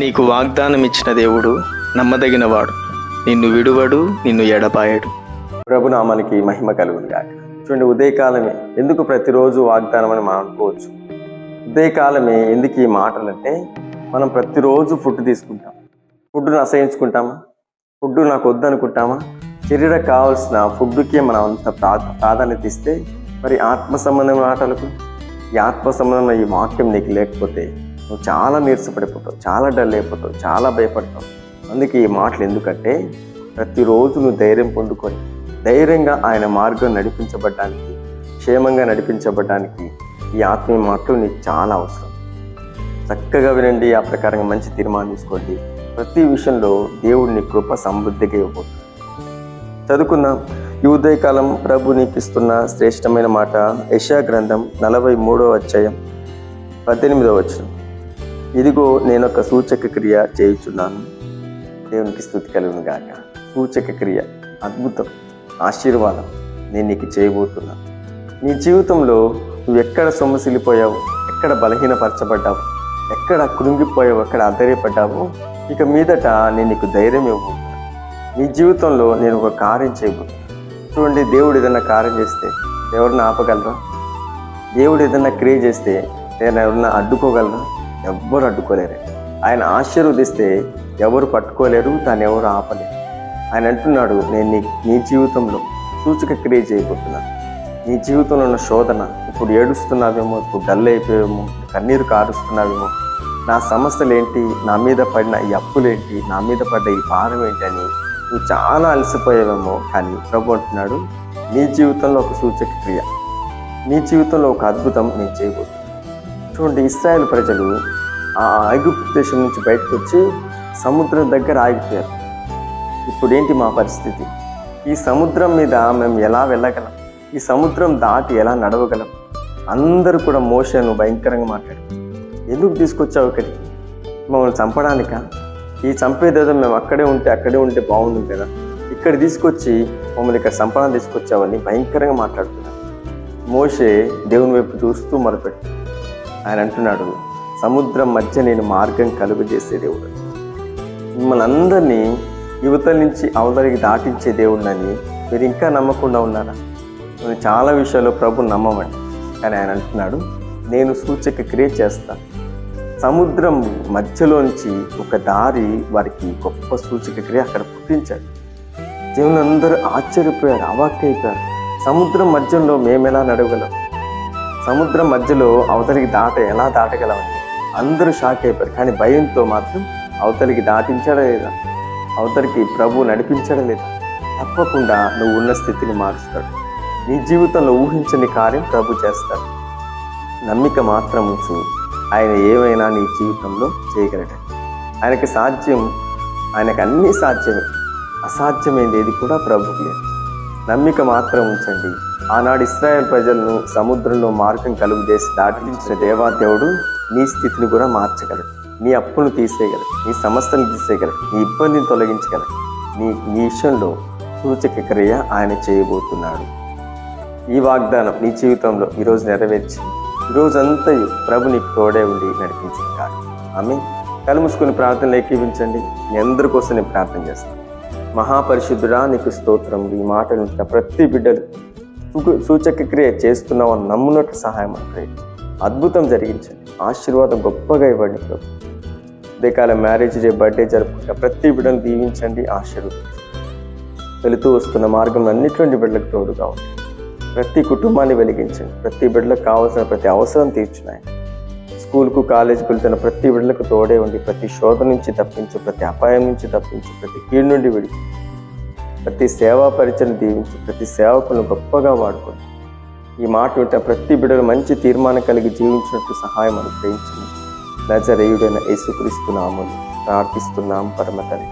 నీకు వాగ్దానం ఇచ్చిన దేవుడు నమ్మదగినవాడు, నిన్ను విడువడు, నిన్ను ఎడపాయడు. ప్రభునామానికి మహిమ కలుగును గాక. చూడండి, ఉదయకాలమే ఎందుకు ప్రతిరోజు వాగ్దానం అని మనం అనుకోవచ్చు. ఉదయకాలమే ఎందుకు ఈ మాటలు అంటే, మనం ప్రతిరోజు ఫుడ్ తీసుకుంటాం. ఫుడ్ను అసహించుకుంటామా? ఫుడ్ నాకు వద్దనుకుంటామా? శరీరం కావాల్సిన ఫుడ్కే మనం అంత ప్రాధాన్యత ఇస్తే, మరి ఆత్మ సంబంధమైన మాటలకు, ఈ ఆత్మ సంబంధమైన ఈ వాక్యం నీకు లేకపోతే నువ్వు చాలా నీరసపడిపోతావు, చాలా డల్ అయిపోతావు, చాలా భయపడతావు. అందుకే ఈ మాటలు ఎందుకంటే, ప్రతిరోజు నువ్వు ధైర్యం పొందుకొని ధైర్యంగా ఆయన మార్గం నడిపించబడడానికి, క్షేమంగా నడిపించబడడానికి ఈ ఆత్మీయ మాటలు నీకు చాలా అవసరం. చక్కగా వినండి, ఆ ప్రకారంగా మంచి తీర్మానం తీసుకోండి. ప్రతి విషయంలో దేవుడు నీ కృప సమృద్ధిగా ఇవ్వబోతుంది. చదువుకుందాం. ఈ ఉదయకాలం ప్రభు నీకు ఇస్తున్న శ్రేష్టమైన మాట యెషయా గ్రంథం 43వ అధ్యాయం 18వ వచనం. ఇదిగో నేను ఒక సూచక క్రియ చేయుచున్నాను. దేవునికి స్తుతి కలుగును గాక. సూచక క్రియ, అద్భుతం, ఆశీర్వాదం నేను నీకు చేయబోతున్నాను. నీ జీవితంలో నువ్వు ఎక్కడ సొమ్మసిల్లిపోయావు, ఎక్కడ బలహీనపరచబడ్డావు, ఎక్కడ కృంగిపోయావు, ఎక్కడ ఆధైర్యపడ్డావు, ఇక మీదట నేను నీకు ధైర్యం ఇవ్వబోతున్నాను. నీ జీవితంలో నేను ఒక కార్యం చేయబోతున్నాను. చూడండి, దేవుడు ఏదైనా కార్యం చేస్తే ఎవరిని ఆపగలరా? దేవుడు ఏదైనా క్రియ చేస్తే నేను ఎవరన్నా అడ్డుకోగలరా? ఎవ్వరు అడ్డుకోలేరు. ఆయన ఆశీర్వదిస్తే ఎవరు పట్టుకోలేరు, దాన్ని ఎవరు ఆపలేరు. ఆయన అంటున్నాడు, నేను నీ జీవితంలో సూచక క్రియ చేయబోతున్నాను. నీ జీవితంలో ఉన్న శోధన, ఇప్పుడు ఏడుస్తున్నావేమో, ఇప్పుడు డల్ అయిపోయావేమో, కన్నీరు కారుస్తున్నావేమో, నా సమస్యలు ఏంటి, నా మీద పడిన ఈ అప్పులేంటి, నా మీద పడ్డ ఈ భారం ఏంటి అని నువ్వు చాలా అలసిపోయావేమో. కానీ ప్రభు అంటున్నాడు, నీ జీవితంలో ఒక సూచక క్రియ, నీ జీవితంలో ఒక అద్భుతం నేను చేయబోతున్నాను. చూడండి, ఇశ్రాయేలు ప్రజలు ఆ ఐగుప్తు దేశం నుంచి బయటకు వచ్చి సముద్రం దగ్గర ఆగిపోయారు. ఇప్పుడు ఏంటి మా పరిస్థితి? ఈ సముద్రం మీద మేము ఎలా వెళ్ళగలం? ఈ సముద్రం దాటి ఎలా నడవగలం? అందరూ కూడా మోషేను భయంకరంగా మాట్లాడారు. ఎందుకు తీసుకొచ్చావు ఇక్కడికి? మమ్మల్ని చంపడానికా? ఈ చంపేదేదో మేము అక్కడే ఉంటే బాగుంది కదా, ఇక్కడ తీసుకొచ్చి మమ్మల్ని ఇక్కడ చంపడానికి తీసుకొచ్చావని భయంకరంగా మాట్లాడుతున్నారు. మోషే దేవుని వైపు చూస్తూ మొదలుపెట్టు. ఆయన అంటున్నాడు, సముద్రం మధ్య నేను మార్గం కలుగజేసే దేవుడు, మిమ్మల్ని అందరినీ యువతల నుంచి అవతలికి దాటించే దేవుడిని మీరు ఇంకా నమ్మకుండా ఉన్నారా? నేను చాలా విషయాల్లో ప్రభు నమ్మమండి. కానీ ఆయన అంటున్నాడు, నేను సూచక క్రియ చేస్తాను. సముద్రం మధ్యలోంచి ఒక దారి, వారికి గొప్ప సూచక క్రియ అక్కడ పుట్టించాడు. దేవుని అందరూ ఆశ్చర్యపోయారు, అవాక్కైపోయారు. సముద్రం మధ్యలో మేము ఎలా నడవగలం? సముద్రం మధ్యలో అవతలికి ఎలా దాటగలమని అందరూ షాక్ అయిపోయారు. కానీ భయంతో మాత్రం అవతలికి దాటించడం లేదా, అవతలికి ప్రభు నడిపించడం లేదా? తప్పకుండా నువ్వు ఉన్న స్థితిని మారుస్తాడు. నీ జీవితంలో ఊహించని కార్యం ప్రభు చేస్తాడు. నమ్మిక మాత్రం ఉంచు, ఆయన ఏమైనా నీ జీవితంలో చేయగలడు. ఆయనకి సాధ్యం, ఆయనకు అన్నీ సాధ్యమే. అసాధ్యమైనది ఏది కూడా ప్రభుకి లేదు. నమ్మిక మాత్రం ఉంచండి. ఆనాడు ఇశ్రాయేల్ ప్రజలను సముద్రంలో మార్గం కలుగజేసి దాటించిన దేవాదేవుడు నీ స్థితిని కూడా మార్చగలడు. నీ అప్పును తీసేయగలడు, నీ సమస్యను తీసేయగలడు, నీ ఇబ్బందిని తొలగించగలడు. నీ విషయంలో సూచక క్రియ ఆయన చేయబోతున్నాడు. ఈ వాగ్దానం నీ జీవితంలో ఈరోజు నెరవేర్చి ఈరోజంతా ప్రభు నీకు తోడే ఉండి నడిపించుకుంటాడు. ఆమె కళ్ళు మూసుకొని ప్రార్థనలు ఏకీవించండి. మీ అందరి కోసం నేను ప్రార్థన చేస్తాను. మహాపరిశుద్ధుడా, నీకు స్తోత్రం. ఈ మాటలు ప్రతి బిడ్డలు సూచక క్రియ చేస్తున్నావు అని నమ్మునట్లు సహాయం అనుగ్రహించి అద్భుతం జరిగించండి. ఆశీర్వాదం గొప్పగా ఇవ్వండి ప్రభు. ఉదయకాలం మ్యారేజ్ డే, బర్త్డే జరుపుకుంటా ప్రతి బిడ్డను దీవించండి, ఆశీర్వదించండి. వెళుతూ వస్తున్న మార్గం అన్నిటువంటి బిడ్డలకు తోడుగా ఉంది. ప్రతి కుటుంబాన్ని వెలిగించండి. ప్రతి బిడ్డలకు కావాల్సిన ప్రతి అవసరం తీర్చున్నాయి. స్కూల్కు, కాలేజీకి వెళ్తున్న ప్రతి బిడ్డలకు తోడే ఉండి ప్రతి శోధ నుంచి తప్పించు, ప్రతి అపాయం నుంచి తప్పించు, ప్రతి కీడు నుండి విడిచి, ప్రతి సేవా పరిచయం దీవించి, ప్రతి సేవకులను గొప్పగా వాడుకోండి. ఈ మాట వింటే ప్రతి బిడ్డలు మంచి తీర్మానం కలిగి జీవించినట్టు సహాయం అనుగ్రహించింది. నజరేయుడైన యేసుక్రీస్తు నామములో ప్రార్థిస్తున్నాం పరమ తండ్రి,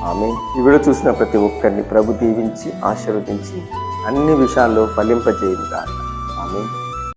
ఆమేన్. ఈ వీడియో చూసిన ప్రతి ఒక్కరిని ప్రభు దీవించి ఆశీర్వదించి అన్ని విషయాల్లో ఫలింపజేయుగాక. ఆమేన్.